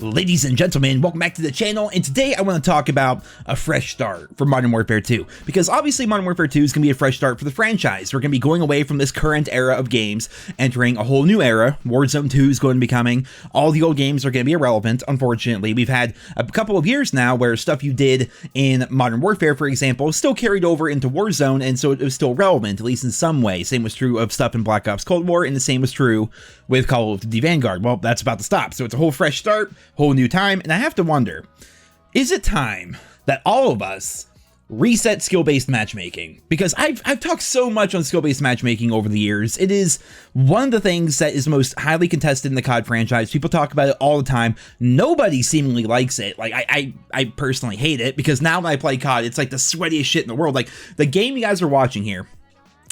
Ladies and gentlemen, welcome back to the channel, and today I want to talk about a fresh start for Modern Warfare 2, because obviously Modern Warfare 2 is going to be a fresh start for the franchise. We're going to be going away from this current era of games, entering a whole new era. Warzone 2 is going to be coming. All the old games are going to be irrelevant, unfortunately. We've had a couple of years now where stuff you did in Modern Warfare, for example, still carried over into Warzone, and so it was still relevant, at least in some way. Same was true of stuff in Black Ops Cold War, and the same was true with Call of Duty Vanguard. Well, that's about to stop, so it's a whole fresh start, whole new time, and I have to wonder, is it time that all of us reset skill-based matchmaking? Because I've talked so much on skill-based matchmaking over the years. It is one of the things that is most highly contested in the COD franchise. People talk about it all the time. Nobody seemingly likes it. Like, I personally hate it, because now when I play COD, it's like the sweatiest shit in the world. Like, the game you guys are watching here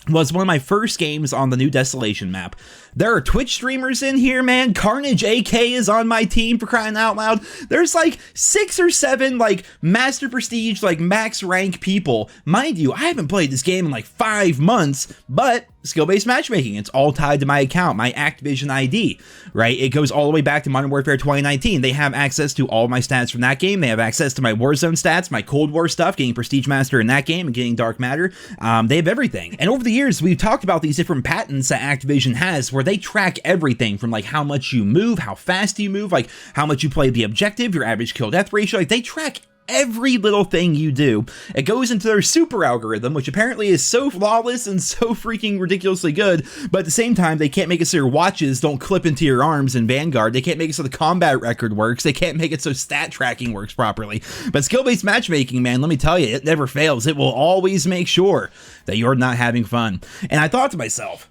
was one of my first games on the new Desolation map. There are Twitch streamers in here, man. Carnage AK is on my team, for crying out loud. There's like 6 or 7 like master prestige, like max rank people. Mind you, I haven't played this game in like 5 months, but skill-based matchmaking, it's all tied to my account, my Activision ID, right? It goes all the way back to Modern Warfare 2019. They have access to all my stats from that game. They have access to my Warzone stats, my Cold War stuff, getting Prestige Master in that game and getting Dark Matter. They have everything. And over the years, we've talked about these different patents that Activision has, where they track everything from like how much you move, how fast you move, like how much you play the objective, your average kill death ratio. Like, they track every little thing you do. It goes into their super algorithm, which apparently is so flawless and so freaking ridiculously good, but at the same time, they can't make it so your watches don't clip into your arms in Vanguard. They can't make it so the combat record works. They can't make it so stat tracking works properly. But skill-based matchmaking, man, let me tell you, it never fails. It will always make sure that you're not having fun. And I thought to myself,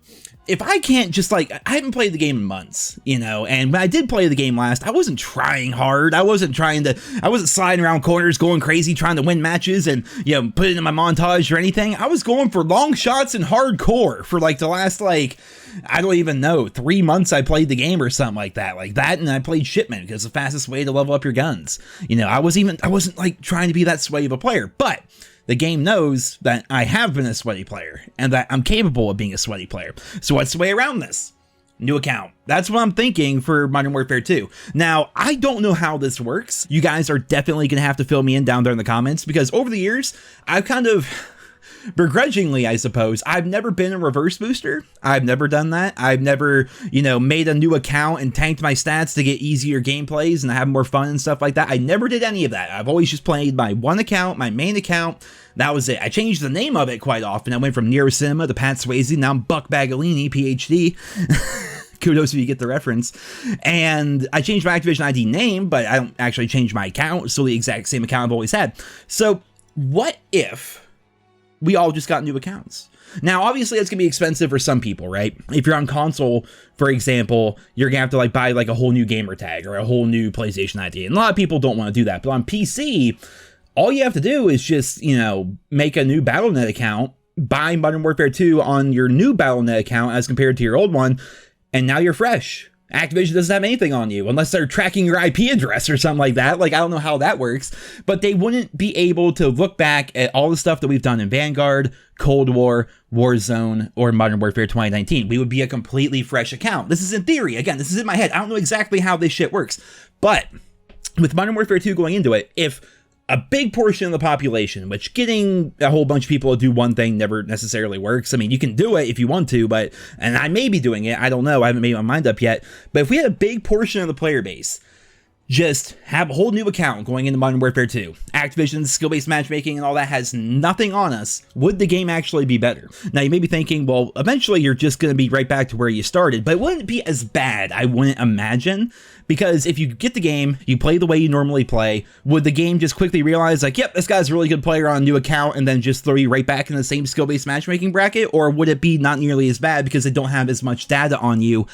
if I can't just, like, I haven't played the game in months, you know, and when I did play the game last, I wasn't trying hard. I wasn't sliding around corners going crazy trying to win matches and, you know, put it in my montage or anything. I was going for long shots and hardcore for like the last, like, I don't even know, 3 months I played the game or something like that, and I played Shipment because it's the fastest way to level up your guns. You know, I wasn't like trying to be that sweaty of a player, but the game knows that I have been a sweaty player and that I'm capable of being a sweaty player. So what's the way around this? New account. That's what I'm thinking for Modern Warfare 2. Now, I don't know how this works. You guys are definitely going to have to fill me in down there in the comments, because over the years, I've kind of, begrudgingly, I suppose, I've never been a reverse booster. I've never done that. I've never, you know, made a new account and tanked my stats to get easier gameplays and have more fun and stuff like that. I never did any of that. I've always just played my one account, my main account. That was it. I changed the name of it quite often. I went from NerosCinema to Pat Swayze. Now I'm Buck Bagalini, PhD. Kudos if you get the reference. And I changed my Activision ID name, but I don't actually change my account. It's still the exact same account I've always had. So what if we all just got new accounts? Now, obviously, it's going to be expensive for some people, right? If you're on console, for example, you're going to have to like buy like a whole new gamer tag or a whole new PlayStation ID. And a lot of people don't want to do that. But on PC, all you have to do is just, you know, make a new Battle.net account, buy Modern Warfare 2 on your new Battle.net account as compared to your old one, and now you're fresh. Activision doesn't have anything on you unless they're tracking your IP address or something like that. Like, I don't know how that works, but they wouldn't be able to look back at all the stuff that we've done in Vanguard, Cold War, Warzone, or Modern Warfare 2019. We would be a completely fresh account. This is in theory. Again, this is in my head. I don't know exactly how this shit works, but with Modern Warfare 2 going into it, if a big portion of the population, which getting a whole bunch of people to do one thing never necessarily works. I mean, you can do it if you want to, but, and I may be doing it, I don't know, I haven't made my mind up yet, but if we had a big portion of the player base just have a whole new account going into Modern Warfare 2, Activision's skill-based matchmaking and all that has nothing on us, would the game actually be better? Now, you may be thinking, well, eventually you're just going to be right back to where you started, but it wouldn't be as bad, I wouldn't imagine, because if you get the game, you play the way you normally play, would the game just quickly realize, like, yep, this guy's a really good player on a new account, and then just throw you right back in the same skill-based matchmaking bracket, or would it be not nearly as bad because they don't have as much data on you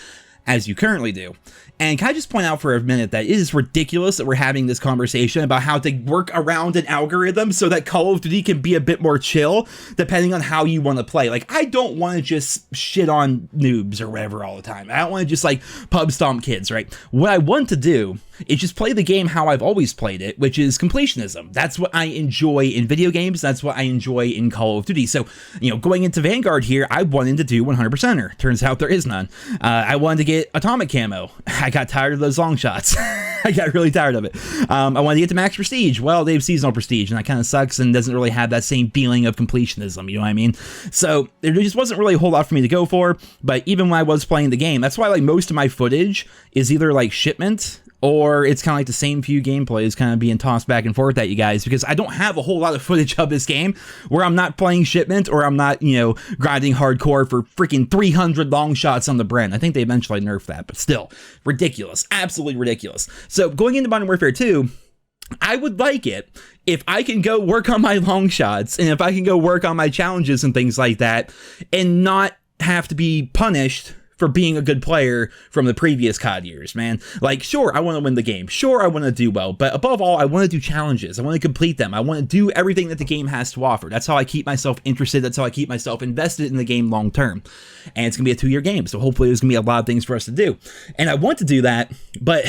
as you currently do. And can I just point out for a minute that it is ridiculous that we're having this conversation about how to work around an algorithm so that Call of Duty can be a bit more chill depending on how you want to play. Like, I don't want to just shit on noobs or whatever all the time. I don't want to just like pub stomp kids, right? What I want to do is just play the game how I've always played it, which is completionism. That's what I enjoy in video games. That's what I enjoy in Call of Duty. So, you know, going into Vanguard here, I wanted to do 100%er. Turns out there is none. I wanted to get atomic camo. I got tired of those long shots. I got really tired of it. I wanted to get to max prestige. Well, they have seasonal prestige, and that kind of sucks and doesn't really have that same feeling of completionism, you know what I mean? So there just wasn't really a whole lot for me to go for, but even when I was playing the game, that's why like most of my footage is either like shipment, or it's kind of like the same few gameplays kind of being tossed back and forth at you guys, because I don't have a whole lot of footage of this game where I'm not playing shipment or I'm not, you know, grinding hardcore for freaking 300 long shots on the Bren. I think they eventually nerfed that, but still, ridiculous. Absolutely ridiculous. So going into Modern Warfare 2, I would like it if I can go work on my long shots and if I can go work on my challenges and things like that and not have to be punished for being a good player from the previous COD years, man. Like, sure, I want to win the game. Sure, I want to do well. But above all, I want to do challenges. I want to complete them. I want to do everything that the game has to offer. That's how I keep myself interested. That's how I keep myself invested in the game long term. And it's going to be a 2-year game. So hopefully there's going to be a lot of things for us to do. And I want to do that. But,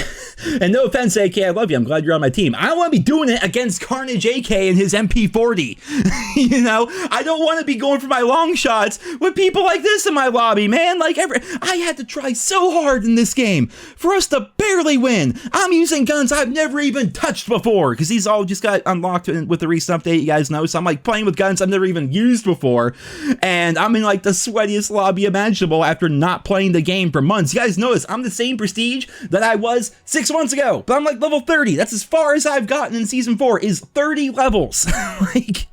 and no offense, AK, I love you. I'm glad you're on my team. I don't want to be doing it against Carnage AK and his MP40. You know, I don't want to be going for my long shots with people like this in my lobby, man. Like, I had to try so hard in this game for us to barely win. I'm using guns I've never even touched before because these all just got unlocked with the recent update, you guys know. So I'm like playing with guns I've never even used before. And I'm in like the sweatiest lobby imaginable after not playing the game for months. You guys notice I'm the same prestige that I was 6 months ago, but I'm like level 30. That's as far as I've gotten in season 4 is 30 levels. Like,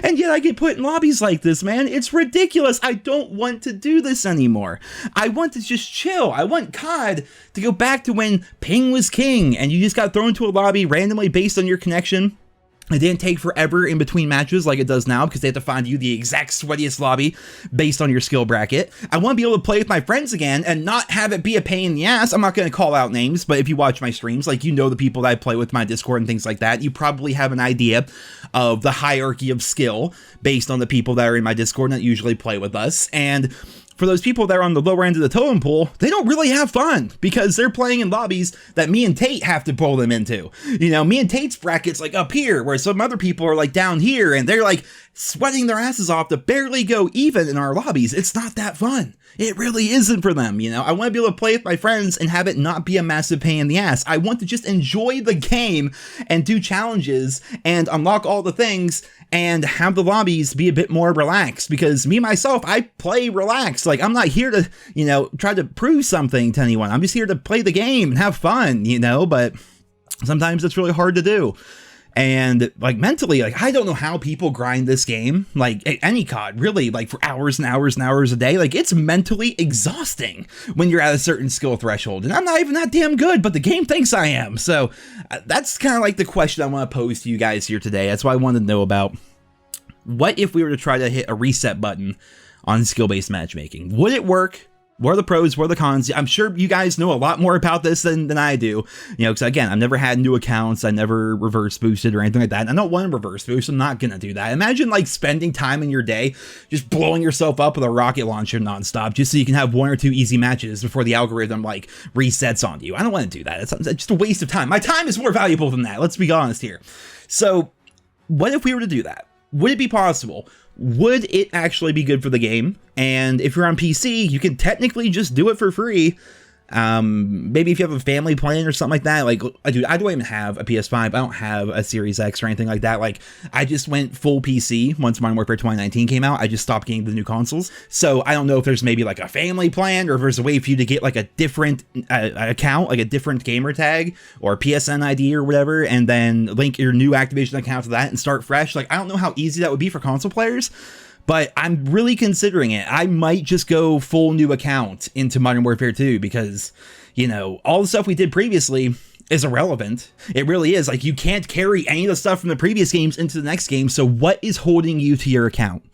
and yet I get put in lobbies like this, man. It's ridiculous. I don't want to do this anymore. I want to just chill. I want COD to go back to when ping was king and you just got thrown into a lobby randomly based on your connection. It didn't take forever in between matches like it does now because they have to find you the exact sweatiest lobby based on your skill bracket. I want to be able to play with my friends again and not have it be a pain in the ass. I'm not going to call out names, but if you watch my streams, like, you know, the people that I play with my Discord and things like that, you probably have an idea of the hierarchy of skill based on the people that are in my Discord that usually play with us. And for those people that are on the lower end of the totem pole, they don't really have fun because they're playing in lobbies that me and Tate have to pull them into. You know, me and Tate's bracket's like up here, where some other people are like down here, and they're like sweating their asses off to barely go even in our lobbies. It's not that fun. It really isn't for them, you know? I want to be able to play with my friends and have it not be a massive pain in the ass. I want to just enjoy the game and do challenges and unlock all the things and have the lobbies be a bit more relaxed, because me, myself, I play relaxed. Like, I'm not here to, you know, try to prove something to anyone. I'm just here to play the game and have fun, you know, but sometimes it's really hard to do. And like mentally, like, I don't know how people grind this game, like any COD, really, like for hours and hours and hours a day. Like, it's mentally exhausting when you're at a certain skill threshold, and I'm not even that damn good, but the game thinks I am. So that's kind of like the question I want to pose to you guys here today. That's what I wanted to know about. What if we were to try to hit a reset button on skill-based matchmaking? Would it work? What are the pros? What are the cons? I'm sure you guys know a lot more about this than I do. You know, because again, I've never had new accounts. I never reverse boosted or anything like that. And I don't want to reverse boost. I'm not going to do that. Imagine like spending time in your day just blowing yourself up with a rocket launcher nonstop just so you can have 1 or 2 easy matches before the algorithm like resets on you. I don't want to do that. It's just a waste of time. My time is more valuable than that. Let's be honest here. So what if we were to do that? Would it be possible? Would it actually be good for the game? And if you're on PC, you can technically just do it for free. Maybe if you have a family plan or something like that. Like, dude, I don't even have a PS5. I don't have a Series X or anything like that. Like, I just went full PC once Modern Warfare 2019 came out. I just stopped getting the new consoles. So I don't know if there's maybe like a family plan, or if there's a way for you to get like a different account, like a different gamer tag or PSN ID or whatever, and then link your new Activision account to that and start fresh. Like, I don't know how easy that would be for console players, but I'm really considering it. I might just go full new account into Modern Warfare 2 because, you know, all the stuff we did previously is irrelevant. It really is. Like, you can't carry any of the stuff from the previous games into the next game. So what is holding you to your account?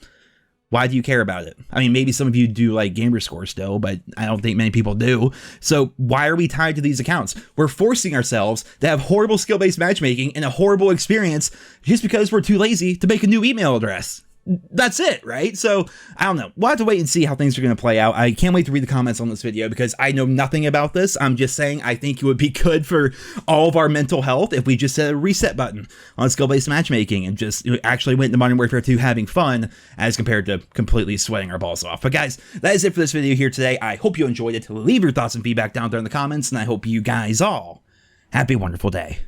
Why do you care about it? I mean, maybe some of you do like gamer score still, but I don't think many people do. So why are we tied to these accounts? We're forcing ourselves to have horrible skill-based matchmaking and a horrible experience just because we're too lazy to make a new email address. That's it, right? So I don't know. We'll have to wait and see how things are going to play out. I can't wait to read the comments on this video because I know nothing about this. I'm just saying I think it would be good for all of our mental health if we just set a reset button on skill-based matchmaking and just actually went into Modern Warfare 2 having fun as compared to completely sweating our balls off. But guys, that is it for this video here today. I hope you enjoyed it. Leave your thoughts and feedback down there in the comments, and I hope you guys all have a wonderful day.